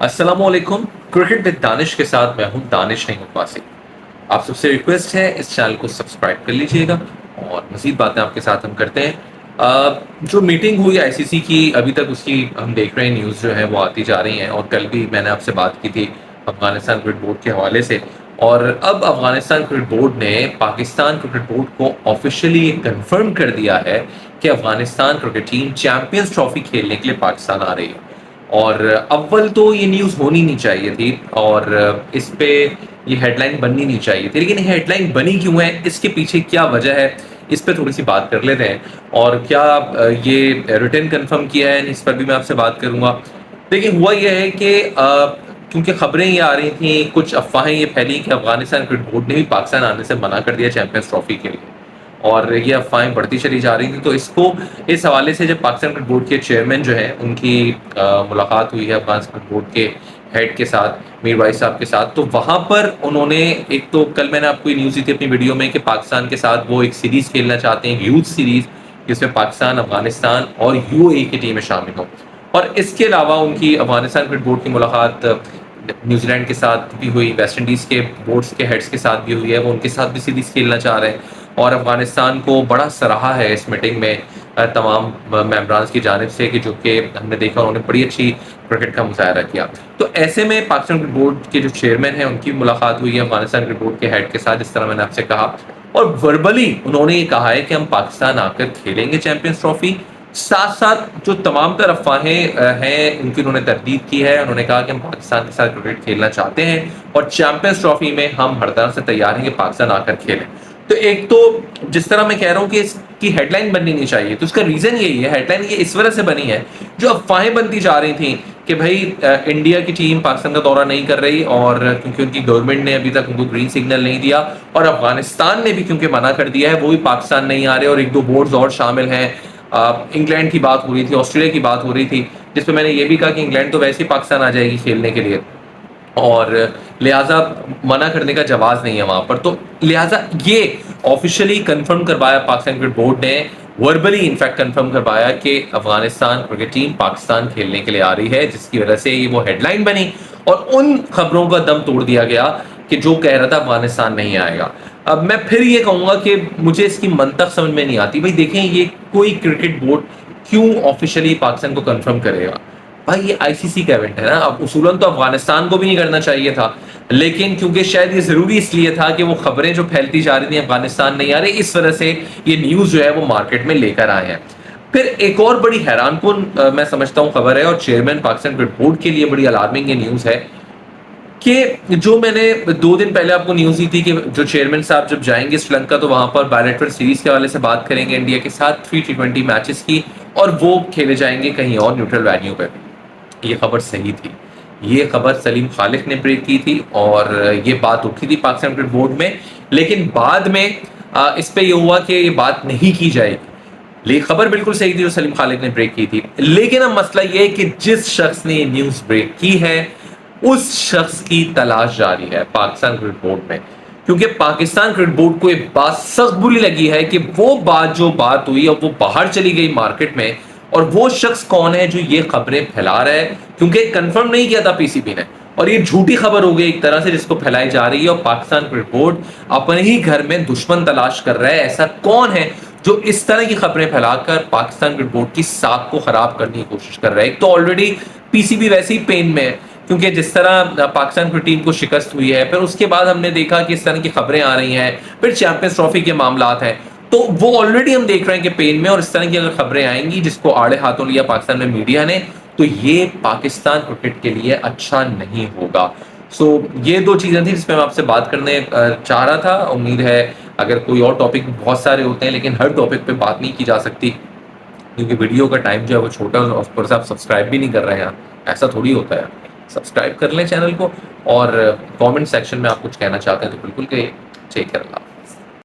अस्सलाम वालेकुम। Cricket with Danish के साथ मैं हूं दानिश नहीं वासी। आप सबसे रिक्वेस्ट है इस चैनल को सब्सक्राइब कर लीजिएगा और मज़ीद बातें आपके साथ हम करते हैं। जो मीटिंग हुई आईसीसी की अभी तक उसकी हम देख रहे हैं, न्यूज़ जो है वो आती जा रही हैं और कल भी मैंने आपसे बात की थी अफगानिस्तान क्रिकेट बोर्ड के हवाले से। और अब अफगानिस्तान क्रिकेट बोर्ड ने पाकिस्तान क्रिकेट बोर्ड को ऑफिशियली कंफर्म कर दिया है कि Afghanistan cricket team champions trophy खेलने के लिए पाकिस्तान आ रही है। और अव्वल तो ये न्यूज़ होनी नहीं चाहिए थी और इस पे ये हेडलाइन बननी नहीं चाहिए थी, लेकिन ये हेडलाइन बनी क्यों है, इसके पीछे क्या वजह है, इस पे थोड़ी सी बात कर लेते हैं। और क्या ये रिटन कंफर्म किया है, इस पर भी मैं आपसे बात करूंगा। देखिए, हुआ ये है कि क्योंकि खबरें ये आ रही थी, कुछ अफवाहें ये फैली कि अफगानिस्तान क्रिकेट बोर्ड ने भी पाकिस्तान आने से मना कर दिया चैंपियंस ट्रॉफी के लिए, और ये अफवाहें बढ़ती चली जा रही थी। तो इस हवाले से जब पाकिस्तान क्रिकेट बोर्ड के चेयरमैन जो हैं उनकी मुलाकात हुई है अफगानिस्तान क्रिकेट बोर्ड के हेड के साथ, मीर वाइस साहब के साथ, तो वहाँ पर उन्होंने, एक तो कल मैंने आपको ये न्यूज़ दी थी अपनी वीडियो में कि पाकिस्तान के साथ वो एक सीरीज़ खेलना चाहते हैं, यूथ सीरीज़, जिसमें पाकिस्तान, अफगानिस्तान और यूएई की टीमें शामिल हों। और इसके अलावा उनकी अफगानिस्तान क्रिकेट बोर्ड की मुलाकात न्यूजीलैंड के साथ भी हुई, वेस्ट इंडीज़ के बोर्ड्स के हेड्स के साथ भी हुई है, वो उनके साथ भी सीरीज़ खेलना चाह रहे हैं। और अफगानिस्तान को बड़ा सराहा है इस मीटिंग में तमाम मेंबरान की जानिब से, कि जो कि हमने देखा उन्होंने बड़ी अच्छी क्रिकेट का मुजाहरा किया। तो ऐसे में पाकिस्तान क्रिकेट बोर्ड के जो चेयरमैन हैं उनकी मुलाकात हुई है अफगानिस्तान क्रिकेट बोर्ड के हेड के साथ, जिस तरह मैंने आपसे कहा। और वर्बली उन्होंने ये कहा है कि हम पाकिस्तान आकर खेलेंगे चैंपियंस ट्रॉफी। साथ साथ जो तमाम तर अफवाहें हैं उनकी उन्होंने तरदीद की है। उन्होंने कहा कि हम पाकिस्तान के साथ क्रिकेट खेलना चाहते हैं और चैंपियंस ट्रॉफी में हम हर तरह से तैयार हैं कि पाकिस्तान आकर खेलें। तो एक तो जिस तरह मैं कह रहा हूँ कि इसकी हेडलाइन बननी नहीं चाहिए, तो उसका रीज़न यही है, हेडलाइन ये इस वजह से बनी है, जो अफवाहें बनती जा रही थी कि भाई इंडिया की टीम पाकिस्तान का दौरा नहीं कर रही, और क्योंकि उनकी गवर्नमेंट ने अभी तक उनको ग्रीन सिग्नल नहीं दिया, और अफगानिस्तान ने भी क्योंकि मना कर दिया है, वो भी पाकिस्तान नहीं आ रहे, और एक दो बोर्ड्स और शामिल हैं। इंग्लैंड की बात हो रही थी, ऑस्ट्रेलिया की बात हो रही थी, जिसपे मैंने ये भी कहा कि इंग्लैंड तो वैसे ही पाकिस्तान आ जाएगी खेलने के लिए, और लिहाजा मना करने का जवाब नहीं है वहां पर। तो लिहाजा ये ऑफिशियली कंफर्म करवाया पाकिस्तान क्रिकेट बोर्ड ने, वर्बली इनफैक्ट कंफर्म करवाया कि अफगानिस्तान क्रिकेट टीम पाकिस्तान खेलने के लिए आ रही है, जिसकी वजह से ये वो हेडलाइन बनी और उन खबरों का दम तोड़ दिया गया कि जो कह रहा था अफगानिस्तान नहीं आएगा। अब मैं फिर ये कहूंगा कि मुझे इसकी मंतक समझ में नहीं आती। भाई देखें, ये कोई क्रिकेट बोर्ड क्यों ऑफिशियली पाकिस्तान को कंफर्म करेगा? भाई ये आईसीसी का इवेंट है ना। अब उसूलन तो अफगानिस्तान को भी नहीं करना चाहिए था, लेकिन क्योंकि शायद ये जरूरी इसलिए था कि वो खबरें जो फैलती जा रही थी अफगानिस्तान नहीं आ रही, इस वजह से ये न्यूज़ जो है वो मार्केट में लेकर आए हैं। फिर एक और बड़ी हैरानकुन मैं समझता हूँ खबर है, और चेयरमैन पाकिस्तान क्रिकेट बोर्ड के लिए बड़ी अलार्मिंग ये न्यूज़ है, कि जो मैंने 2 दिन पहले आपको न्यूज़ दी थी कि जो चेयरमैन साहब जब जाएंगे श्रीलंका, तो वहां पर बायलैटरल सीरीज के हवाले से बात करेंगे इंडिया के साथ 3 T20 मैचेस की, और वो खेले जाएंगे कहीं और न्यूट्रल वेन्यू पर। ये खबर सही थी, ये खबर सलीम खालिक ने ब्रेक की थी, और ये बात उठी थी पाकिस्तान क्रिकेट बोर्ड में, लेकिन बाद में इस पे ये हुआ कि ये बात नहीं की जाएगी। लेकिन खबर बिल्कुल सही थी जो सलीम खालिक ने ब्रेक की थी। लेकिन अब मसला ये है कि जिस शख्स ने ये न्यूज़ ब्रेक की है उस शख्स की तलाश जारी है पाकिस्तान क्रिकेट बोर्ड में, क्योंकि पाकिस्तान क्रिकेट बोर्ड को एक बात सख्त बुरी लगी है कि वो बात जो बात हुई और वो बाहर चली गई मार्केट में, और वो शख्स कौन है जो ये खबरें फैला रहा है, क्योंकि कंफर्म नहीं किया था पीसीबी ने, और ये झूठी खबर हो गई एक तरह से जिसको फैलाई जा रही है, और पाकिस्तान क्रिकेट बोर्ड अपने ही घर में दुश्मन तलाश कर रहा है। ऐसा कौन है जो इस तरह की खबरें फैलाकर पाकिस्तान क्रिकेट बोर्ड की साख को खराब करने की कोशिश कर रहा है? एक तो ऑलरेडी पीसीबी वैसे ही पेन में है, क्योंकि जिस तरह पाकिस्तान की टीम को शिकस्त हुई है, फिर उसके बाद हमने देखा कि इस तरह की खबरें आ रही हैं, फिर चैंपियंस ट्रॉफी के मामलात हैं, तो वो ऑलरेडी हम देख रहे हैं कि पेन में, और इस तरह की अगर खबरें आएंगी जिसको आड़े हाथों लिया पाकिस्तान में मीडिया ने, तो ये पाकिस्तान क्रिकेट के लिए अच्छा नहीं होगा। सो ये 2 चीज़ें थी जिसपे मैं आपसे बात करने चाह रहा था। उम्मीद है, अगर कोई और टॉपिक, बहुत सारे होते हैं लेकिन हर टॉपिक पे बात नहीं की जा सकती, क्योंकि वीडियो का टाइम जो है वो छोटा है, ऑफ कोर्स आप सब्सक्राइब भी नहीं कर रहे हैं, ऐसा थोड़ी होता है। सब्सक्राइब कर लें चैनल को, और कमेंट सेक्शन में आप कुछ कहना चाहते हैं तो बिल्कुल कहिए। Take care.